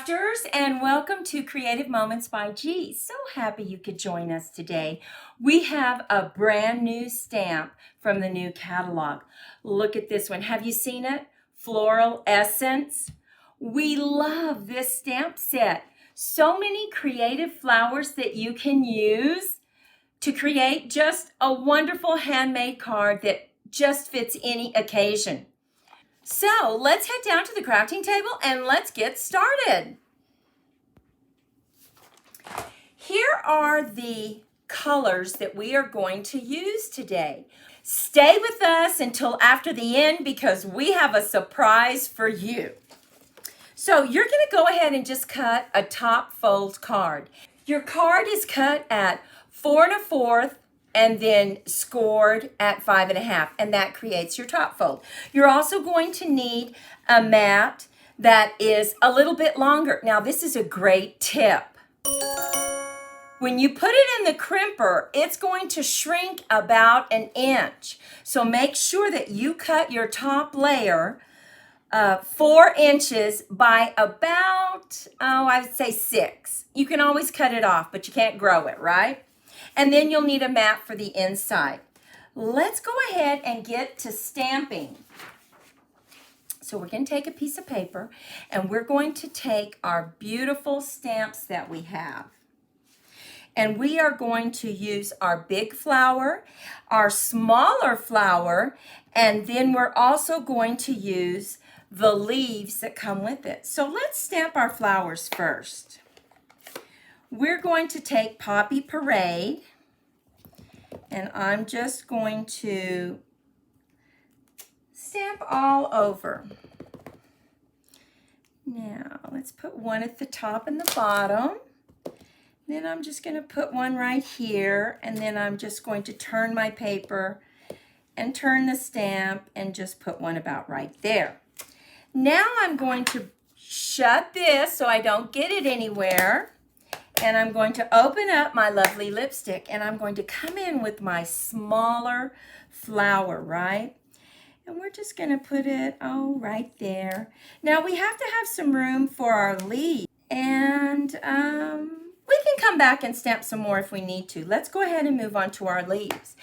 crafters, and welcome to Creative Moments by G. So happy you could join us today. We have a brand new stamp from the new catalog. Look at this one. Have you seen it? Floral Essence. We love this stamp set. So many creative flowers that you can use to create just a wonderful handmade card that just fits any occasion. So let's head down to the crafting table and let's get started. Here are the colors that we are going to use today. Stay with us until after the end because we have a surprise for you. So you're going to go ahead and just cut a top fold card. Your card is cut at 4 1/4 and then scored at 5 1/2, and that creates your top fold. You're also going to need a mat that is a little bit longer. Now, this is a great tip. When you put it in the crimper, it's going to shrink about 1 inch. So make sure that you cut your top layer 4 inches by about, I would say 6. You can always cut it off, but you can't grow it, right? And then you'll need a mat for the inside. Let's go ahead and get to stamping. So we're going to take a piece of paper and we're going to take our beautiful stamps that we have. And we are going to use our big flower, our smaller flower, and then we're also going to use the leaves that come with it. So let's stamp our flowers first. We're going to take Poppy Parade, and I'm just going to stamp all over. Now, let's put one at the top and the bottom. Then I'm just going to put one right here, and then I'm just going to turn my paper and turn the stamp and just put one about right there. Now I'm going to shut this so I don't get it anywhere. And I'm going to open up my lovely lipstick and I'm going to come in with my smaller flower, right? And we're just going to put it, right there. Now we have to have some room for our leaves. And we can come back and stamp some more if we need to. Let's go ahead and move on to our leaves.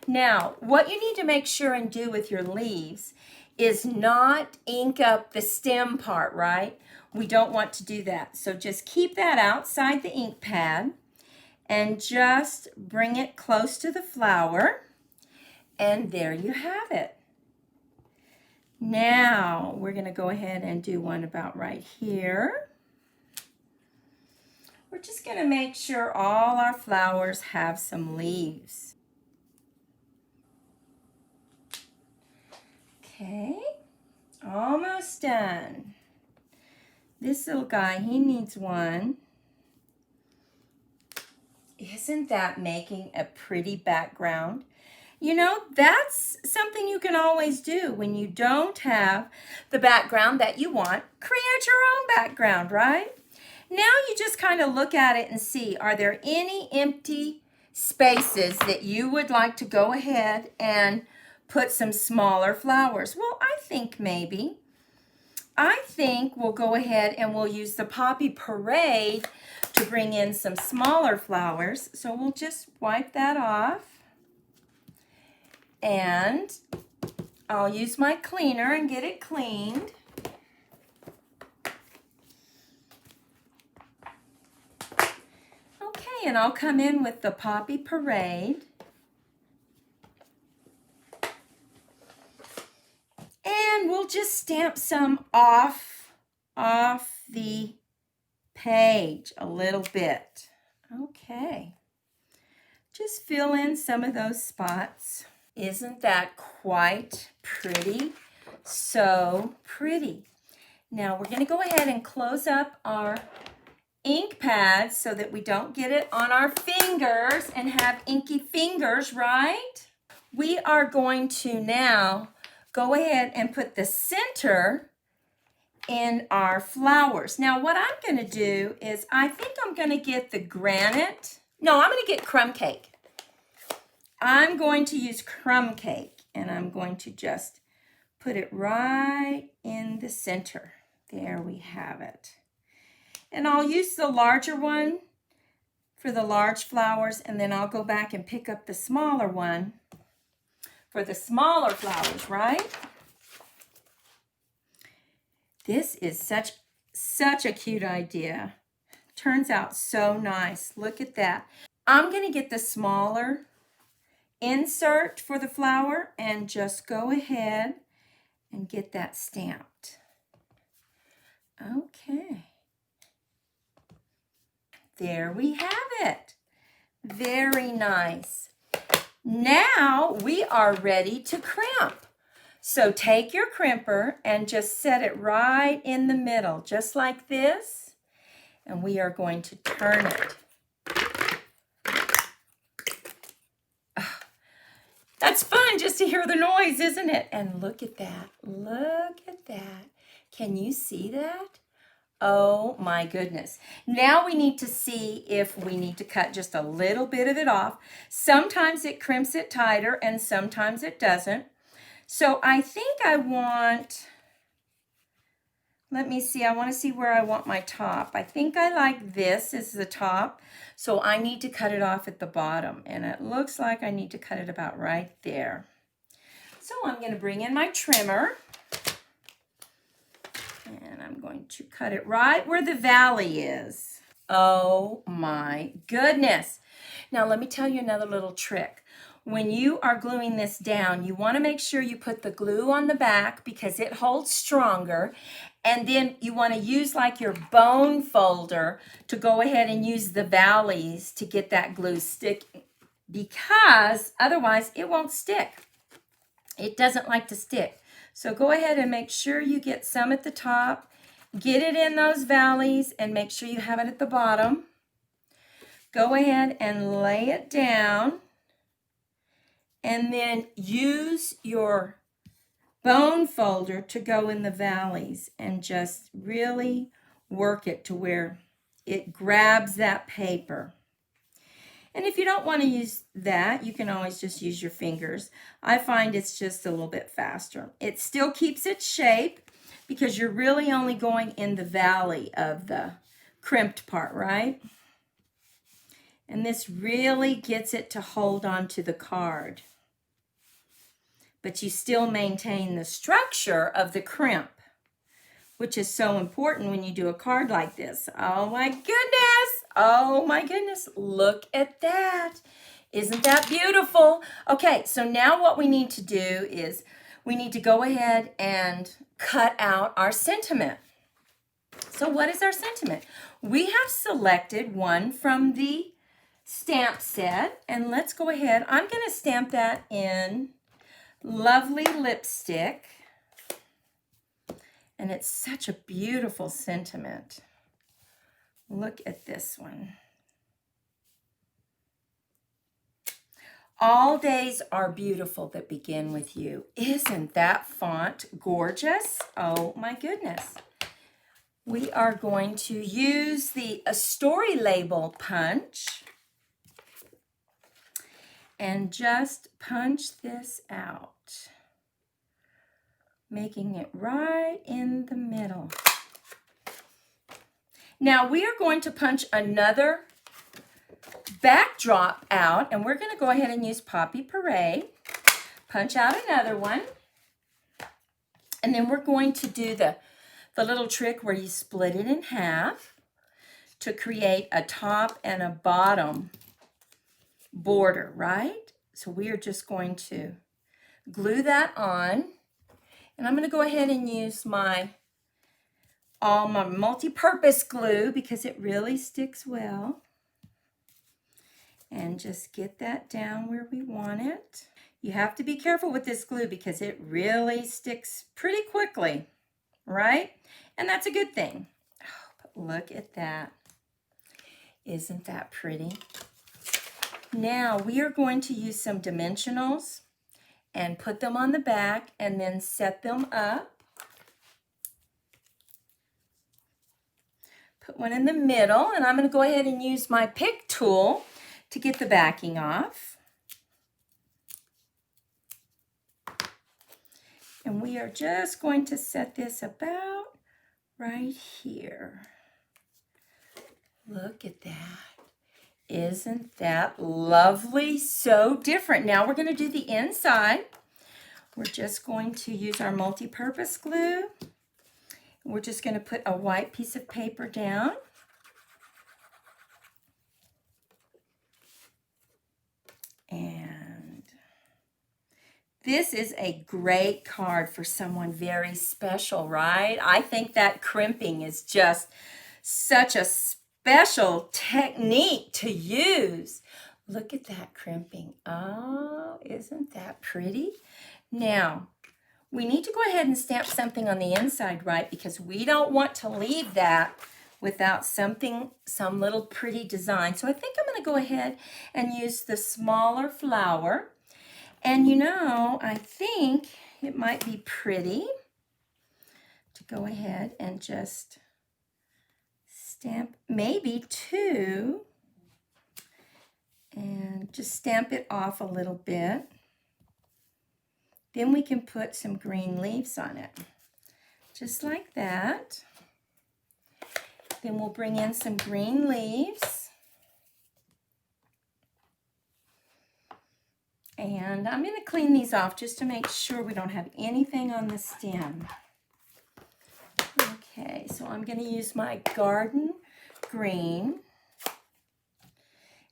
Now, what you need to make sure and do with your leaves is not ink up the stem part, right? We don't want to do that. So just keep that outside the ink pad and just bring it close to the flower. And there you have it. Now we're going to go ahead and do one about right here. We're just going to make sure all our flowers have some leaves. Okay, almost done. This little guy, he needs one. Isn't that making a pretty background? You know, that's something you can always do when you don't have the background that you want. Create your own background, right? Now you just kind of look at it and see, are there any empty spaces that you would like to go ahead and put some smaller flowers? Well, I think maybe. I think we'll go ahead and we'll use the Poppy Parade to bring in some smaller flowers. So we'll just wipe that off. And I'll use my cleaner and get it cleaned. Okay, and I'll come in with the Poppy Parade. And we'll just stamp some off the page a little bit. Okay. Just fill in some of those spots. Isn't that quite pretty? So pretty. Now we're going to go ahead and close up our ink pads so that we don't get it on our fingers and have inky fingers, right? We are going to now go ahead and put the center in our flowers. Now what I'm going to do is I think I'm going to get the granite. No, I'm going to get crumb cake. I'm going to use crumb cake and I'm going to just put it right in the center. There we have it. And I'll use the larger one for the large flowers, and then I'll go back and pick up the smaller one for the smaller flowers, right? This is such a cute idea. Turns out so nice. Look at that. I'm going to get the smaller insert for the flower and just go ahead and get that stamped. Okay. There we have it. Very nice. Now we are ready to crimp. So take your crimper and just set it right in the middle, just like this. And we are going to turn it. Oh, that's fun just to hear the noise, isn't it? And look at that. Look at that. Can you see that? Oh my goodness. Now we need to see if we need to cut just a little bit of it off. Sometimes it crimps it tighter and sometimes it doesn't. So I think I want, let me see, I want to see where I want my top. I think I like this as the top. So I need to cut it off at the bottom. And it looks like I need to cut it about right there. So I'm going to bring in my trimmer. And I'm going to cut it right where the valley is. Oh my goodness. Now let me tell you another little trick. When you are gluing this down, you want to make sure you put the glue on the back because it holds stronger. And then you want to use like your bone folder to go ahead and use the valleys to get that glue sticking, because otherwise it won't stick. It doesn't like to stick. So go ahead and make sure you get some at the top, get it in those valleys, and make sure you have it at the bottom. Go ahead and lay it down, and then use your bone folder to go in the valleys and just really work it to where it grabs that paper. And if you don't want to use that, you can always just use your fingers. I find it's just a little bit faster. It still keeps its shape because you're really only going in the valley of the crimped part, right? And this really gets it to hold on to the card. But you still maintain the structure of the crimp, which is so important when you do a card like this. Oh my goodness. Oh my goodness. Look at that. Isn't that beautiful? Okay, so now what we need to do is we need to go ahead and cut out our sentiment. So what is our sentiment? We have selected one from the stamp set, and let's go ahead. I'm going to stamp that in Lovely Lipstick. And it's such a beautiful sentiment. Look at this one. All days are beautiful that begin with you. Isn't that font gorgeous? Oh my goodness. We are going to use the story label punch and just punch this out, making it right in the middle. Now we are going to punch another backdrop out, and we're going to go ahead and use Poppy Parade. Punch out another one. And then we're going to do the little trick where you split it in half to create a top and a bottom border, right? So we are just going to glue that on. And I'm going to go ahead and use my multi-purpose glue because it really sticks well. And just get that down where we want it. You have to be careful with this glue because it really sticks pretty quickly, right? And that's a good thing. Oh, but look at that. Isn't that pretty? Now we are going to use some dimensionals and put them on the back and then set them up. Put one in the middle, and I'm going to go ahead and use my pick tool to get the backing off. And we are just going to set this about right here. Look at that. Isn't that lovely? So different. Now we're going to do the inside. We're just going to use our multi-purpose glue. We're just going to put a white piece of paper down. And this is a great card for someone very special, right? I think that crimping is just such a special technique to use. Look at that crimping. Oh, isn't that pretty? Now, we need to go ahead and stamp something on the inside, right? Because we don't want to leave that without some little pretty design. So I think I'm going to go ahead and use the smaller flower. And you know, I think it might be pretty to go ahead and just stamp maybe two and just stamp it off a little bit. Then we can put some green leaves on it, just like that. Then we'll bring in some green leaves. And I'm going to clean these off just to make sure we don't have anything on the stem. Okay, so I'm going to use my garden green.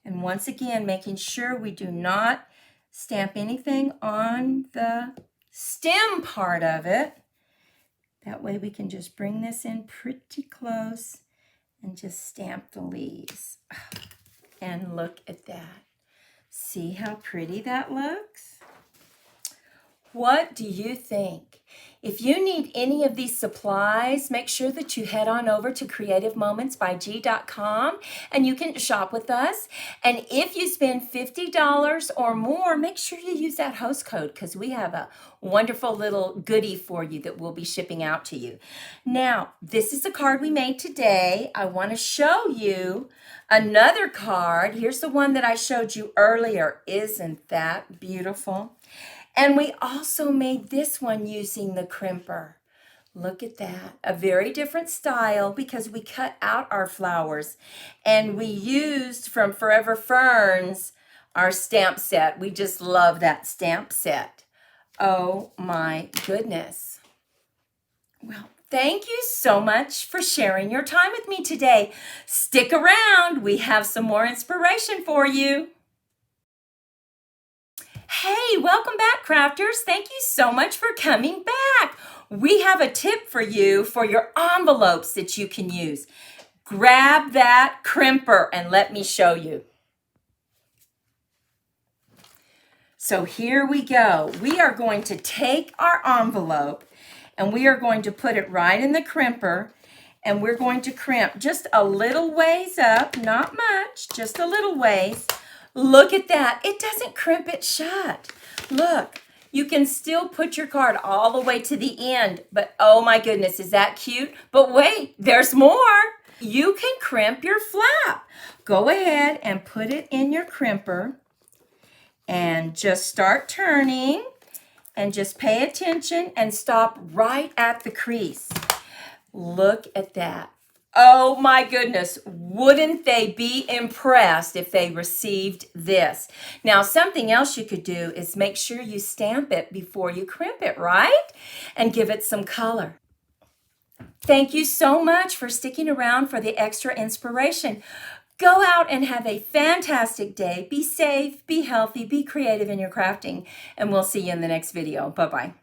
And once again, making sure we do not stamp anything on the stem part of it. That way we can just bring this in pretty close and just stamp the leaves. And look at that. See how pretty that looks? What do you think? If you need any of these supplies, make sure that you head on over to creativemomentsbyg.com and you can shop with us. And if you spend $50 or more, make sure you use that host code because we have a wonderful little goodie for you that we'll be shipping out to you. Now, this is the card we made today. I want to show you another card. Here's the one that I showed you earlier. Isn't that beautiful? And we also made this one using the crimper. Look at that. A very different style because we cut out our flowers and we used from Forever Ferns our stamp set. We just love that stamp set. Oh my goodness. Well, thank you so much for sharing your time with me today. Stick around. We have some more inspiration for you. Hey, welcome back, crafters. Thank you so much for coming back. We have a tip for you for your envelopes that you can use. Grab that crimper and let me show you. So here we go. We are going to take our envelope and we are going to put it right in the crimper and we're going to crimp just a little ways up, not much, just a little ways. Look at that. It doesn't crimp it shut. Look, you can still put your card all the way to the end, but oh my goodness, is that cute? But wait, there's more. You can crimp your flap. Go ahead and put it in your crimper and just start turning and just pay attention and stop right at the crease. Look at that. Oh my goodness, wouldn't they be impressed if they received this? Now, something else you could do is make sure you stamp it before you crimp it, right? And give it some color. Thank you so much for sticking around for the extra inspiration. Go out and have a fantastic day. Be safe, be healthy, be creative in your crafting, and we'll see you in the next video. Bye-bye.